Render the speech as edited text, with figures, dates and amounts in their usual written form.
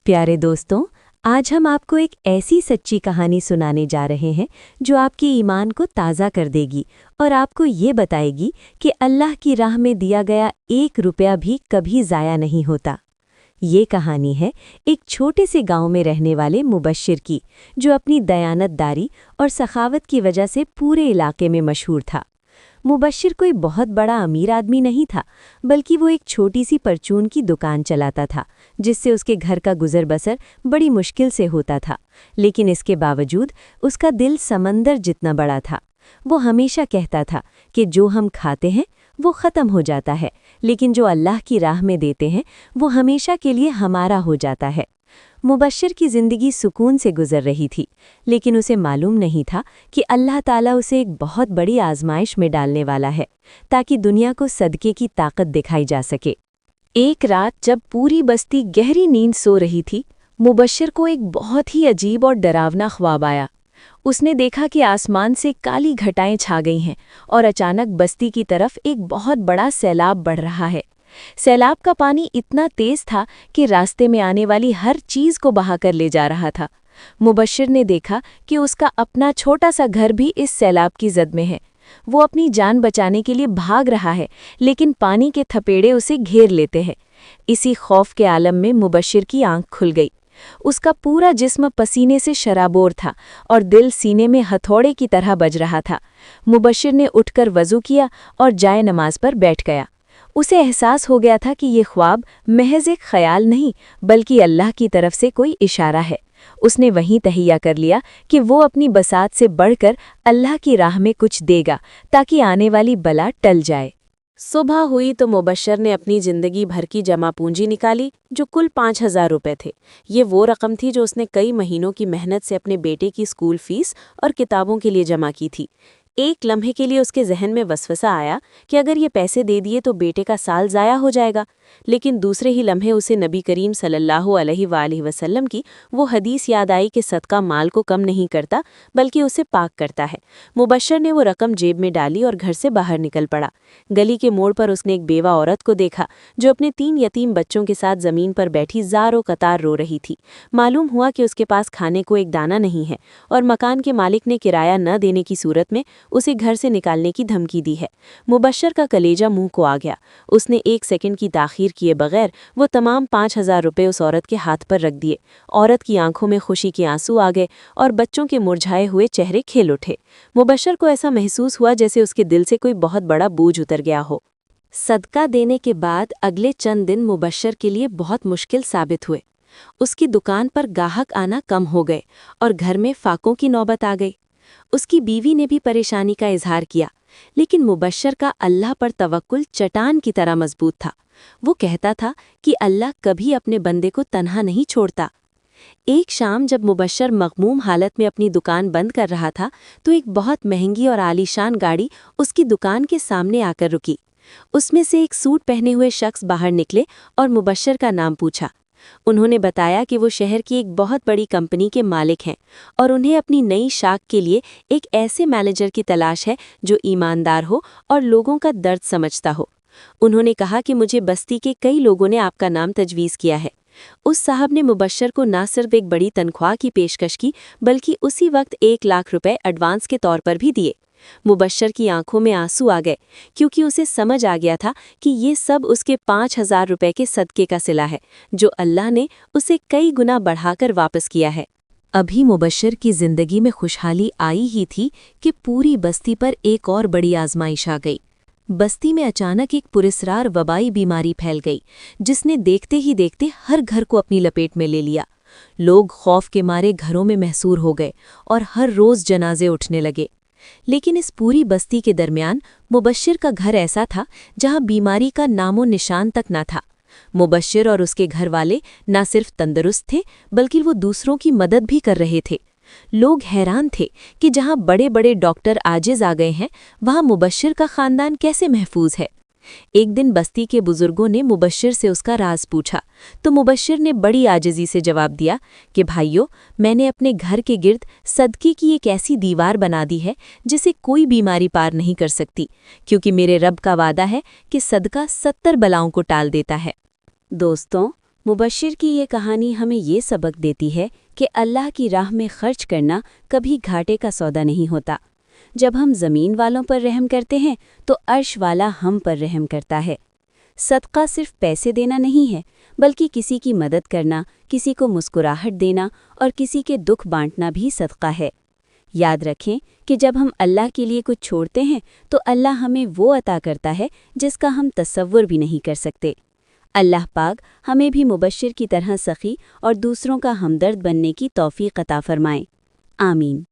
प्यारे दोस्तों, आज हम आपको एक ऐसी सच्ची कहानी सुनाने जा रहे हैं जो आपके ईमान को ताज़ा कर देगी और आपको ये बताएगी कि अल्लाह की राह में दिया गया 1 रुपया भी कभी ज़ाया नहीं होता। ये कहानी है एक छोटे से गांव में रहने वाले मुबश्शिर की, जो अपनी दयानतदारी और सखावत की वजह से पूरे इलाके में मशहूर था। मुबश्शिर कोई बहुत बड़ा अमीर आदमी नहीं था, बल्कि वो एक छोटी सी परचून की दुकान चलाता था, जिससे उसके घर का गुजर बसर बड़ी मुश्किल से होता था। लेकिन इसके बावजूद उसका दिल समंदर जितना बड़ा था। वो हमेशा कहता था कि जो हम खाते हैं वो ख़त्म हो जाता है, लेकिन जो अल्लाह की राह में देते हैं वो हमेशा के लिए हमारा हो जाता है। मुबश्शिर की ज़िंदगी सुकून से गुजर रही थी, लेकिन उसे मालूम नहीं था कि अल्लाह ताला उसे एक बहुत बड़ी आजमाइश में डालने वाला है, ताकि दुनिया को सदके की ताकत दिखाई जा सके। एक रात जब पूरी बस्ती गहरी नींद सो रही थी, मुबश्शिर को एक बहुत ही अजीब और डरावना ख्वाब आया। उसने देखा कि आसमान से काली घटाएं छा गई हैं और अचानक बस्ती की तरफ एक बहुत बड़ा सैलाब बढ़ रहा है। सैलाब का पानी इतना तेज था कि रास्ते में आने वाली हर चीज को बहाकर ले जा रहा था। मुबश्शिर ने देखा कि उसका अपना छोटा सा घर भी इस सैलाब की जद में है। वो अपनी जान बचाने के लिए भाग रहा है, लेकिन पानी के थपेड़े उसे घेर लेते हैं। इसी खौफ के आलम में मुबश्शिर की आंख खुल गई। उसका पूरा जिस्म पसीने से शराबोर था और दिल सीने में हथौड़े की तरह बज रहा था। मुबश्शिर ने उठकर वज़ू किया और जाए नमाज पर बैठ गया। उसे एहसास हो गया था कि ये ख्वाब महज एक ख्याल नहीं, बल्कि अल्लाह की तरफ से कोई इशारा है। उसने वहीं तहैया कर लिया कि वो अपनी बसात से बढ़कर अल्लाह की राह में कुछ देगा, ताकि आने वाली बला टल जाए। सुबह हुई तो मुबश्शिर ने अपनी ज़िंदगी भर की जमा पूंजी निकाली, जो कुल 5,000 रुपये थे। ये वो रकम थी जो उसने कई महीनों की मेहनत से अपने बेटे की स्कूल फीस और किताबों के लिए जमा की थी। एक लम्हे के लिए उसके जहन में वसवसा आया कि अगर ये पैसे दे दिए तो बेटे का साल ज़ाया हो जाएगा, लेकिन दूसरे ही लम्हे उसे नबी करीम सल्लल्लाहु अलैहि वसल्लम की वो हदीस याद आई कि सदका माल को कम नहीं करता बल्कि उसे पाक करता है। मुबश्शिर ने वो रकम जेब में डाली और घर से बाहर निकल पड़ा। गली के मोड़ पर उसने एक बेवा औरत को देखा जो अपने 3 यतीम बच्चों के साथ ज़मीन पर बैठी ज़ारो कतार रो रही थी। मालूम हुआ कि उसके पास खाने को एक दाना नहीं है और मकान के मालिक ने किराया न देने की सूरत में उसे घर से निकालने की धमकी दी है। मुबश्शिर का कलेजा मुंह को आ गया। उसने 1 सेकंड की ताखीर किए बगैर वो तमाम 5,000 रुपये उस औरत के हाथ पर रख दिए। औरत की आंखों में खुशी के आंसू आ गए और बच्चों के मुरझाए हुए चेहरे खिल उठे। मुबश्शिर को ऐसा महसूस हुआ जैसे उसके दिल से कोई बहुत बड़ा बोझ उतर गया हो। सदका देने के बाद अगले चंद दिन मुबश्शिर के लिए बहुत मुश्किल साबित हुए। उसकी दुकान पर गाहक आना कम हो गए और घर में फाकों की नौबत आ गई। उसकी बीवी ने भी परेशानी का इजहार किया, लेकिन मुबश्शिर का अल्लाह पर तवक्कुल चट्टान की तरह मजबूत था। वो कहता था कि अल्लाह कभी अपने बंदे को तन्हा नहीं छोड़ता। एक शाम जब मुबश्शिर मगमूम हालत में अपनी दुकान बंद कर रहा था, तो एक बहुत महंगी और आलीशान गाड़ी उसकी दुकान के सामने आकर रुकी। उसमें से एक सूट पहने हुए शख्स बाहर निकले और मुबश्शिर का नाम पूछा। उन्होंने बताया कि वो शहर की एक बहुत बड़ी कंपनी के मालिक हैं और उन्हें अपनी नई शाख के लिए एक ऐसे मैनेजर की तलाश है जो ईमानदार हो और लोगों का दर्द समझता हो। उन्होंने कहा कि मुझे बस्ती के कई लोगों ने आपका नाम तजवीज़ किया है। उस साहब ने मुबश्शिर को न सिर्फ एक बड़ी तनख्वाह की पेशकश की, बल्कि उसी वक्त 1 लाख रुपए एडवांस के तौर पर भी दिए। मुबश्शिर की आंखों में आंसू आ गए, क्योंकि उसे समझ आ गया था कि ये सब उसके 5,000 रुपए के सदके का सिला है, जो अल्लाह ने उसे कई गुना बढ़ाकर वापस किया है। अभी मुबश्शिर की जिंदगी में खुशहाली आई ही थी कि पूरी बस्ती पर एक और बड़ी आजमाइश आ गई। बस्ती में अचानक एक पुरस्रार वबाई बीमारी फैल गई, जिसने देखते ही देखते हर घर को अपनी लपेट में ले लिया। लोग खौफ के मारे घरों में महसूर हो गए और हर रोज जनाजे उठने लगे। लेकिन इस पूरी बस्ती के दरमियान मुबश्शिर का घर ऐसा था जहां बीमारी का नामो निशान तक न था। मुबश्शिर और उसके घर वाले न सिर्फ तंदुरुस्त थे, बल्कि वो दूसरों की मदद भी कर रहे थे। लोग हैरान थे कि जहां बड़े बड़े डॉक्टर आजिज आ गए हैं, वहां मुबश्शिर का खानदान कैसे महफूज है। एक दिन बस्ती के बुजुर्गों ने मुबश्शिर से उसका राज पूछा, तो मुबश्शिर ने बड़ी आजिज़ी से जवाब दिया कि भाइयों, मैंने अपने घर के गिर्द सदके की एक ऐसी दीवार बना दी है जिसे कोई बीमारी पार नहीं कर सकती, क्योंकि मेरे रब का वादा है कि सदका 70 बलाओं को टाल देता है। दोस्तों, مبشر کی یہ کہانی ہمیں یہ سبق دیتی ہے کہ اللہ کی راہ میں خرچ کرنا کبھی گھاٹے کا سودا نہیں ہوتا۔ جب ہم زمین والوں پر رحم کرتے ہیں تو عرش والا ہم پر رحم کرتا ہے۔ صدقہ صرف پیسے دینا نہیں ہے، بلکہ کسی کی مدد کرنا، کسی کو مسکراہٹ دینا اور کسی کے دکھ بانٹنا بھی صدقہ ہے۔ یاد رکھیں کہ جب ہم اللہ کے لیے کچھ چھوڑتے ہیں تو اللہ ہمیں وہ عطا کرتا ہے جس کا ہم تصور بھی نہیں کر سکتے۔ اللہ پاک ہمیں بھی مبشر کی طرح سخی اور دوسروں کا ہمدرد بننے کی توفیق عطا فرمائے۔ آمین۔